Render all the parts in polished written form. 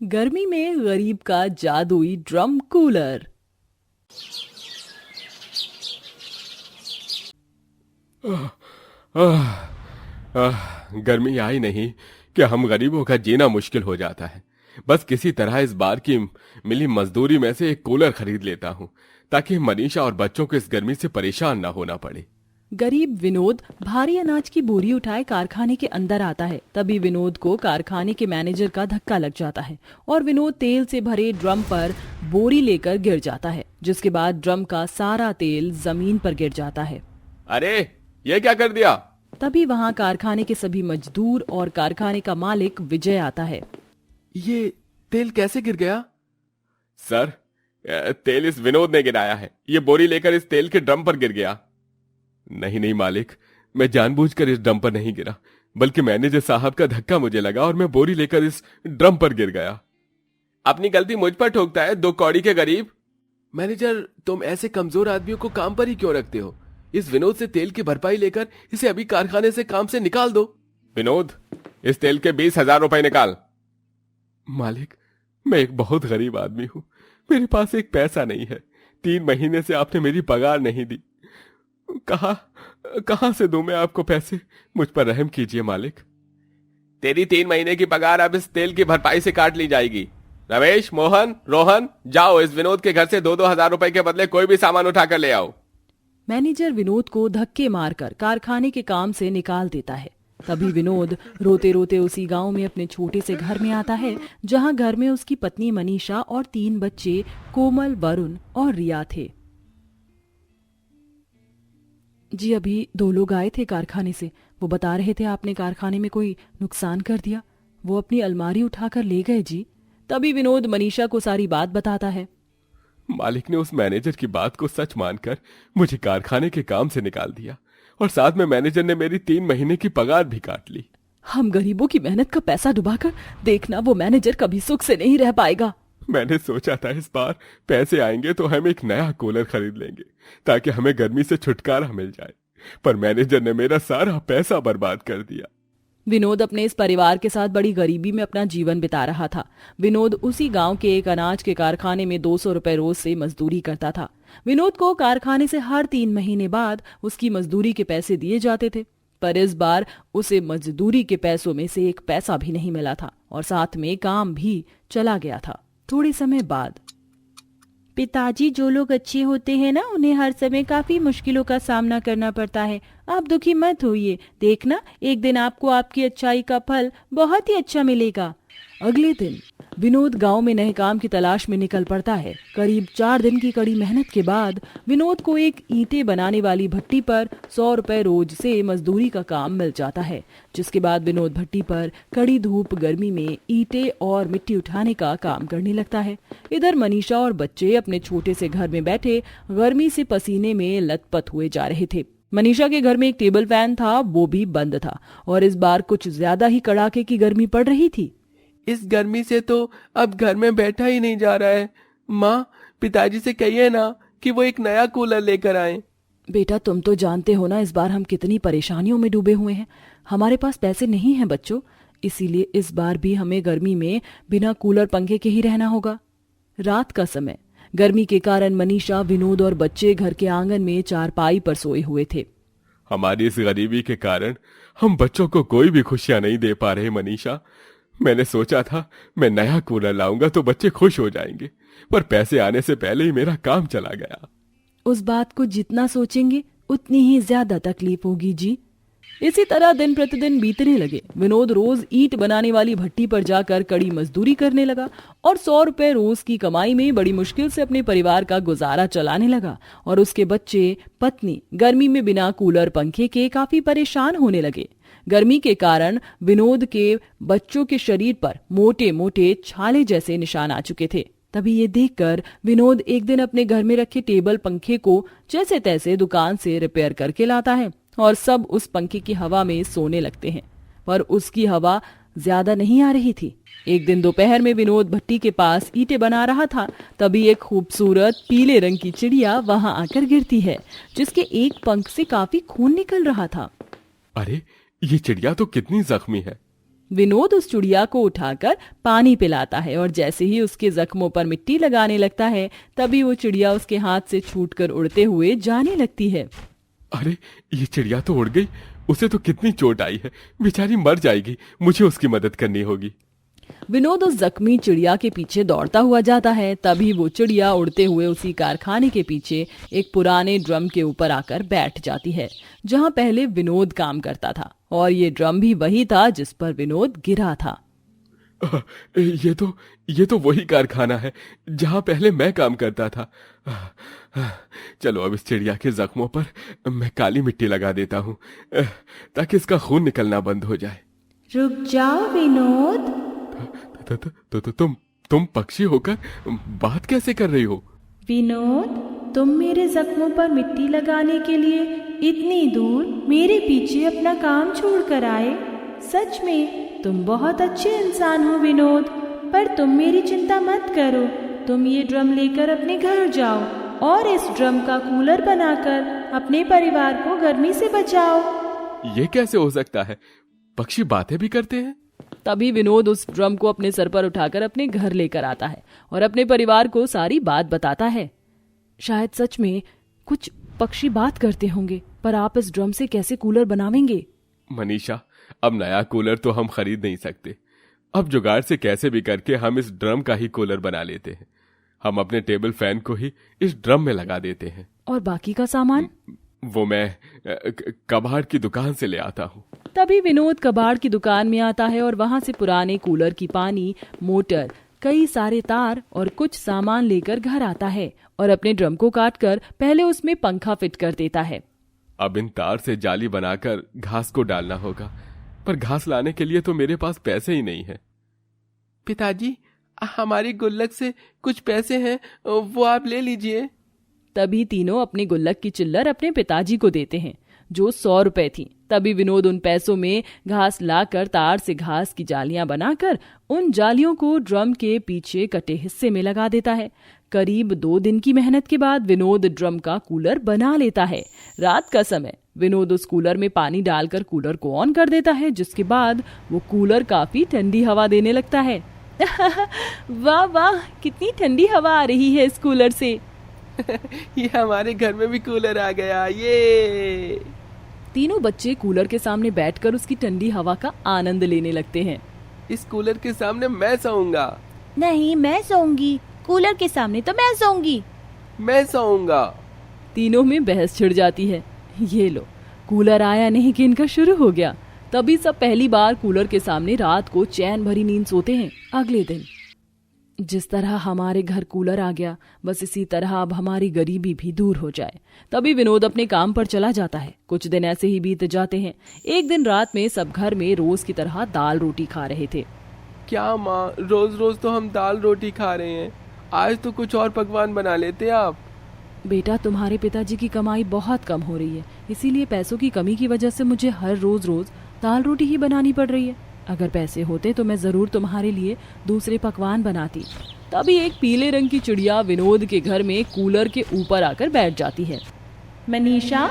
गर्मी में गरीब का जादुई ड्रम कूलर। गर्मी आई नहीं कि हम गरीबों का जीना मुश्किल हो जाता है। बस किसी तरह इस बार की मिली मजदूरी में से एक कूलर खरीद लेता हूँ ताकि मनीषा और बच्चों को इस गर्मी से परेशान ना होना पड़े। गरीब विनोद भारी अनाज की बोरी उठाए कारखाने के अंदर आता है। तभी विनोद को कारखाने के मैनेजर का धक्का लग जाता है और विनोद तेल से भरे ड्रम पर बोरी लेकर गिर जाता है, जिसके बाद ड्रम का सारा तेल जमीन पर गिर जाता है। अरे ये क्या कर दिया? तभी वहाँ कारखाने के सभी मजदूर और कारखाने का मालिक विजय आता है। ये तेल कैसे गिर गया? सर, तेल इस विनोद ने गिराया है। ये बोरी लेकर इस तेल के ड्रम पर गिर गया। नहीं नहीं मालिक, मैं जानबूझकर इस ड्रम पर नहीं गिरा, बल्कि मैनेजर साहब का धक्का मुझे लगा और मैं बोरी लेकर इस ड्रम पर गिर गया। अपनी गलती मुझ पर ठोकता है, दो कौड़ी के गरीब। मैनेजर, तुम ऐसे कमजोर आदमियों को काम पर ही क्यों रखते हो? इस विनोद से तेल की भरपाई लेकर इसे अभी कारखाने से काम से निकाल दो। विनोद, इस तेल के 20,000 रुपए निकाल। मालिक, मैं एक बहुत गरीब आदमी हूं, मेरे पास एक पैसा नहीं है। 3 महीने से आपने मेरी पगार नहीं दी। कहां से दूं मैं आपको पैसे? मुझ पर रहम कीजिए मालिक। तेरी 3 महीने की पगार अब इस तेल की भरपाई से काट ली जाएगी। रमेश, मोहन, रोहन, जाओ इस विनोद के घर से 2-2 हजार रुपए के बदले कोई भी सामान उठाकर ले आओ। मैनेजर विनोद को धक्के मारकर कारखाने के काम से निकाल देता है। तभी विनोद रोते रोते उसी गांव में अपने छोटे से घर में आता है, जहां घर में उसकी पत्नी मनीषा और 3 बच्चे कोमल, वरुण और रिया थे। जी, अभी 2 लोग आए थे कारखाने से। वो बता रहे थे आपने कारखाने में कोई नुकसान कर दिया। वो अपनी अलमारी उठाकर ले गए जी। तभी विनोद मनीषा को सारी बात बताता है। मालिक ने उस मैनेजर की बात को सच मानकर मुझे कारखाने के काम से निकाल दिया और साथ में मैनेजर ने मेरी 3 महीने की पगार भी काट ली। हम गरीबों की मेहनत का पैसा डुबाकर देखना, वो मैनेजर कभी सुख से नहीं रह पाएगा। मैंने सोचा था इस बार पैसे आएंगे तो हम एक नया कूलर खरीद लेंगे ताकि हमें गर्मी से छुटकारा मिल जाए, पर मैनेजर ने मेरा सारा पैसा बर्बाद कर दिया। विनोद अपने इस परिवार के साथ बड़ी गरीबी में अपना जीवन बिता रहा था। विनोद उसी गांव के एक अनाज के कारखाने में 200 रुपए रोज से मजदूरी करता था। विनोद को कारखाने से हर 3 महीने बाद उसकी मजदूरी के पैसे दिए जाते थे, पर इस बार उसे मजदूरी के पैसों में से एक पैसा भी नहीं मिला था और साथ में काम भी चला गया था। थोड़े समय बाद, पिताजी, जो लोग अच्छे होते हैं ना, उन्हें हर समय काफी मुश्किलों का सामना करना पड़ता है। आप दुखी मत होइए, देखना एक दिन आपको आपकी अच्छाई का फल बहुत ही अच्छा मिलेगा। अगले दिन विनोद गांव में नए काम की तलाश में निकल पड़ता है। करीब 4 दिन की कड़ी मेहनत के बाद विनोद को एक ईंटें बनाने वाली भट्टी पर 100 रुपए रोज से मजदूरी का काम मिल जाता है, जिसके बाद विनोद भट्टी पर कड़ी धूप गर्मी में ईंटें और मिट्टी उठाने का काम करने लगता है। इधर मनीषा और बच्चे अपने छोटे से घर में बैठे गर्मी से पसीने में लथपथ हुए जा रहे थे। मनीषा के घर में एक टेबल फैन था, वो भी बंद था और इस बार कुछ ज्यादा ही कड़ाके की गर्मी पड़ रही थी। इस गर्मी से तो अब घर में बैठा ही नहीं जा रहा है। माँ, पिताजी से कहिए ना कि वो एक नया कूलर लेकर आए। बेटा, तुम तो जानते हो ना इस बार हम कितनी परेशानियों में डूबे हुए हैं। हमारे पास पैसे नहीं हैं बच्चों, इसीलिए इस बार भी हमें गर्मी में बिना कूलर पंखे के ही रहना होगा। रात का समय, गर्मी के कारण मनीषा, विनोद और बच्चे घर के आंगन में चारपाई पर सोए हुए थे। हमारी इस गरीबी के कारण हम बच्चों को कोई भी खुशियां नहीं दे पा रहे मनीषा। मैंने सोचा था मैं नया कूलर लाऊंगा तो बच्चे खुश हो जाएंगे, पर पैसे आने से पहले ही मेरा काम चला गया। उस बात को जितना सोचेंगे उतनी ही ज्यादा तकलीफ होगी जी। इसी तरह दिन प्रतिदिन बीतने लगे। विनोद रोज ईंट बनाने वाली भट्टी पर जाकर कड़ी मजदूरी करने लगा और 100 रुपए रोज की कमाई में बड़ी मुश्किल से अपने परिवार का गुजारा चलाने लगा और उसके बच्चे, पत्नी गर्मी में बिना कूलर पंखे के काफी परेशान होने लगे। गर्मी के कारण विनोद के बच्चों के शरीर पर मोटे मोटे छाले जैसे निशान आ चुके थे। तभी ये देखकर विनोद एक दिन अपने घर में रखे टेबल पंखे को जैसे तैसे दुकान से रिपेयर करके लाता है और सब उस पंखे की हवा में सोने लगते हैं, पर उसकी हवा ज्यादा नहीं आ रही थी। एक दिन दोपहर में विनोद भट्टी के पास ईंटें बना रहा था, तभी एक खूबसूरत पीले रंग की चिड़िया वहां आकर गिरती है, जिसके एक पंख से काफी खून निकल रहा था। अरे, ये चिड़िया तो कितनी जख्मी है। विनोद उस चिड़िया को उठाकर पानी पिलाता है और जैसे ही उसके जख्मों पर मिट्टी लगाने लगता है तभी वो चिड़िया उसके हाथ से छूटकर उड़ते हुए जाने लगती है। अरे ये चिड़िया तो उड़ गई, उसे तो कितनी चोट आई है, बेचारी मर जाएगी, मुझे उसकी मदद करनी होगी। विनोद उस जख्मी चिड़िया के पीछे दौड़ता हुआ जाता है। तभी वो चिड़िया उड़ते हुए उसी कारखाने के पीछे एक पुराने ड्रम के ऊपर आकर बैठ जाती है जहां पहले विनोद काम करता था, और ये ड्रम भी वही था जिस पर विनोद गिरा था। ये तो वही कारखाना है जहां पहले मैं काम करता था। चलो अब इस चिड़िया के जख्मों पर मैं काली मिट्टी लगा देता हूँ ताकि इसका खून निकलना बंद हो जाए। रुक जाओ विनोद। तुम पक्षी होकर बात कैसे कर रही हो? विनोद, तुम मेरे जख्मों पर मिट्टी लगाने के लिए इतनी दूर मेरे पीछे अपना काम छोड़कर आए। सच में तुम बहुत अच्छे इंसान हो विनोद, पर तुम मेरी चिंता मत करो। तुम ये ड्रम लेकर अपने घर जाओ और इस ड्रम का कूलर बनाकर अपने परिवार को गर्मी से बचाओ। ये कैसे हो सकता है? पक्षी बातें भी करते हैं? तभी विनोद उस ड्रम को अपने सर पर उठाकर अपने घर लेकर आता है और अपने परिवार को सारी बात बताता है। शायद सच में कुछ पक्षी बात करते होंगे, पर आप इस ड्रम से कैसे कूलर बनावेंगे? मनीषा, अब नया कूलर तो हम खरीद नहीं सकते। अब जुगाड़ से कैसे भी करके हम इस ड्रम का ही कूलर बना लेते हैं। हम अपने टेबल फैन को ही इस ड्रम में लगा देते हैं। और बाकी का सामान? वो मैं कबाड़ की दुकान से ले आता हूँ। तभी विनोद कबाड़ की दुकान में आता है और वहां से पुराने कूलर की पानी, मोटर, कई सारे तार और कुछ सामान लेकर घर आता है और अपने ड्रम को काटकर पहले उसमें पंखा फिट कर देता है। अब इन तार से जाली बनाकर घास को डालना होगा, पर घास लाने के लिए तो मेरे पास पैसे ही नहीं है। पिताजी, हमारी गुल्लक से कुछ पैसे हैं, वो आप ले लीजिए। तभी तीनों अपनी गुल्लक की चिल्लर अपने पिताजी को देते हैं जो 100 रुपए थी। तभी विनोद उन पैसों में घास लाकर तार से घास की जालियां बनाकर उन जालियों को ड्रम के पीछे कटे हिस्से में लगा देता है। करीब 2 दिन की मेहनत के बाद विनोद ड्रम का कूलर बना लेता है। रात का समय विनोद उस कूलर में पानी डालकर कूलर को ऑन कर देता है, जिसके बाद वो कूलर काफी ठंडी हवा देने लगता है। वाह वाह, कितनी ठंडी हवा आ रही है इस कूलर से। ये हमारे घर में भी कूलर आ गया, ये। तीनों बच्चे कूलर के सामने बैठकर उसकी ठंडी हवा का आनंद लेने लगते हैं। इस कूलर के सामने मैं सोऊंगा। नहीं, मैं सोऊंगी। कूलर के सामने तो मैं सोऊंगी। मैं सोऊंगा। तीनों में बहस छिड़ जाती है। ये लो, कूलर आया नहीं कि इनका शुरू हो गया। तभी सब पहली बार कूलर के सामने रात को चैन भरी नींद सोते हैं। अगले दिन जिस तरह हमारे घर कूलर आ गया, बस इसी तरह अब हमारी गरीबी भी दूर हो जाए। तभी विनोद अपने काम पर चला जाता है। कुछ दिन ऐसे ही बीत जाते हैं। एक दिन रात में सब घर में रोज की तरह दाल रोटी खा रहे थे। क्या माँ, रोज रोज तो हम दाल रोटी खा रहे हैं, आज तो कुछ और पकवान बना लेते आप। बेटा, तुम्हारे पिताजी की कमाई बहुत कम हो रही है, इसीलिए पैसों की कमी की वजह से मुझे हर रोज दाल रोटी ही बनानी पड़ रही है। अगर पैसे होते तो मैं जरूर तुम्हारे लिए दूसरे पकवान बनाती। तभी एक पीले रंग की चिड़िया विनोद के घर में कूलर के ऊपर आकर बैठ जाती है। मनीषा,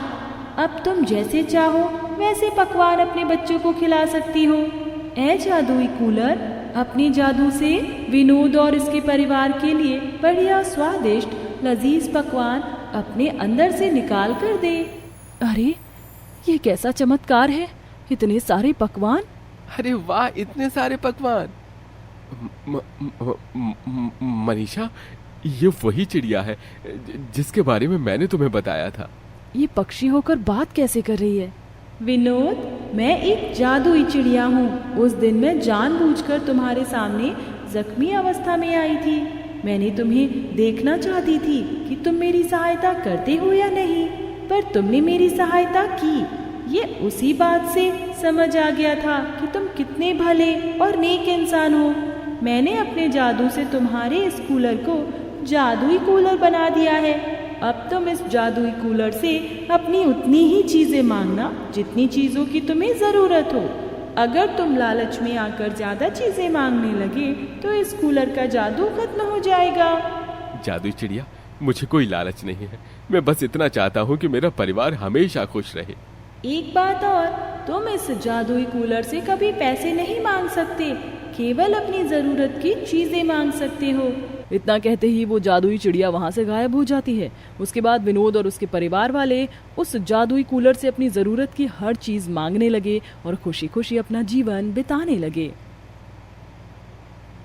अब तुम जैसे चाहो वैसे पकवान अपने बच्चों को खिला सकती हो। ऐ जादुई कूलर, अपने जादू से विनोद और इसके परिवार के लिए बढ़िया स्वादिष्ट लजीज पकवान अपने अंदर से निकाल कर दे। अरे, ये कैसा चमत्कार है, इतने सारे पकवान। अरे वाह, इतने सारे पकवान। मनीषा, ये वही चिड़िया है जिसके बारे में मैंने तुम्हें बताया था। ये पक्षी होकर बात कैसे कर रही है? विनोद, मैं एक जादुई चिड़िया हूँ। उस दिन मैं जानबूझकर तुम्हारे सामने जख्मी अवस्था में आई थी। मैंने तुम्हें देखना चाहती थी कि तुम मेरी सहायता करते हो या नहीं, पर तुमने मेरी सहायता की। ये उसी बात से समझ आ गया था कि तुम कितने भले और नेक इंसान हो। मैंने अपने जादू से तुम्हारे इस कूलर को जादुई कूलर बना दिया है। अब तुम इस जादुई कूलर से अपनी उतनी ही चीजें मांगना जितनी चीजों की तुम्हें जरूरत हो। अगर तुम लालच में आकर ज्यादा चीजें मांगने लगे तो इस कूलर का जादू खत्म हो जाएगा। जादुई चिड़िया, मुझे कोई लालच नहीं है। मैं बस इतना चाहता हूँ कि मेरा परिवार हमेशा खुश रहे। एक बात और, तुम इस जादुई कूलर से कभी पैसे नहीं मांग सकते, केवल अपनी जरूरत की चीजें मांग सकते हो। इतना कहते ही वो जादुई चिड़िया वहां से गायब हो जाती है। उसके बाद विनोद और उसके परिवार वाले उस जादुई कूलर से अपनी जरूरत की हर चीज मांगने लगे और खुशी खुशी अपना जीवन बिताने लगे।